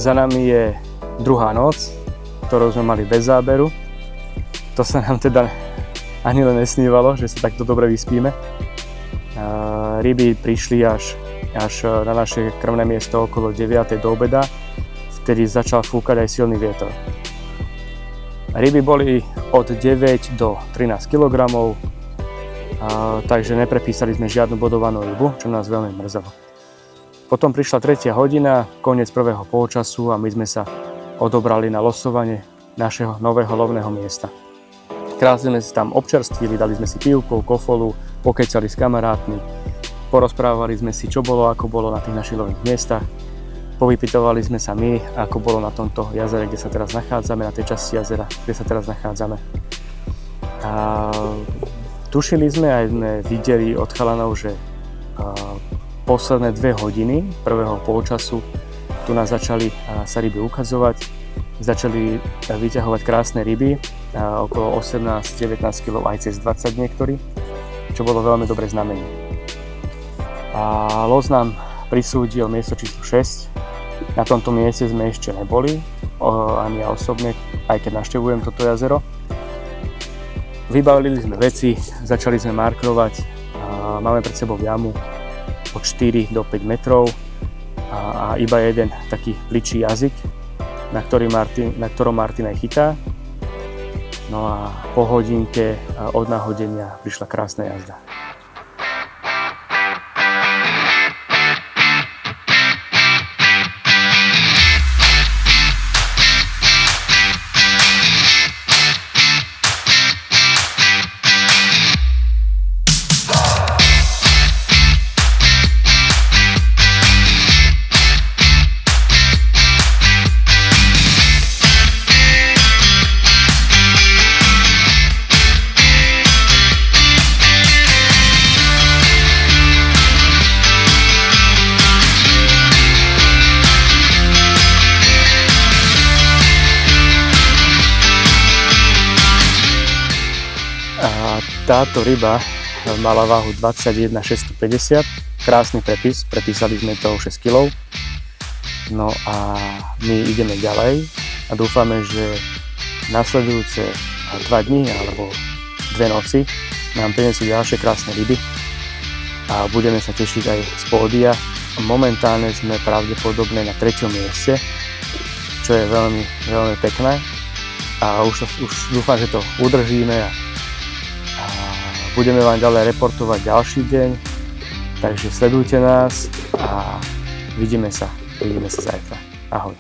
Za nami je druhá noc, ktorú sme mali bez záberu. To sa nám teda ani len nesnívalo, že sa takto dobre vyspíme. Ryby prišli až na naše krmné miesto okolo 9. do obeda, vtedy začal fúkať aj silný vietor. Ryby boli od 9 do 13 kg, takže neprepísali sme žiadnu bodovanú rybu, čo nás veľmi mrzelo. Potom prišla 3. hodina, koniec prvého polčasu a my sme sa odobrali na losovanie našeho nového lovného miesta. Krásne sme si tam občerstvili, dali sme si pivku, kofolu, pokecali s kamarátmi, porozprávali sme si, čo bolo, ako bolo na tých našich lovných miestach. Povypytovali sme sa my, ako bolo na tomto jazere, kde sa teraz nachádzame, na tej časti jazera, kde sa teraz nachádzame. Tušili sme, aj sme videli od chalanov, že posledné 2 hodiny prvého polčasu tu nás začali sa ryby ukazovať, začali vyťahovať krásne ryby, okolo 18-19 kg, aj cez 20 niektorí, čo bolo veľmi dobré znamenie. Los nám prisúdil miesto číslo 6. Na tomto mieste sme ešte neboli, ani ja osobne, aj keď navštevujem toto jazero. Vybavili sme veci, začali sme markrovať, máme pred sebou jamu od 4 do 5 metrov a iba jeden taký pličí jazyk, na ktorom Martin aj chytá. No a po hodinke od nahodenia prišla krásna jazda. Táto ryba mala váhu 21 650, krásny prepis, prepísali sme to 6 kg. No a my ideme ďalej a dúfame, že nasledujúce 2 dni alebo 2 noci nám prinesú ďalšie krásne ryby a budeme sa tešiť aj z pódia. Momentálne sme pravdepodobne na 3. mieste, čo je veľmi, veľmi pekné a už dúfam, že to udržíme a budeme vám ďalej reportovať ďalší deň, takže sledujte nás a vidíme sa zajtra. Ahoj.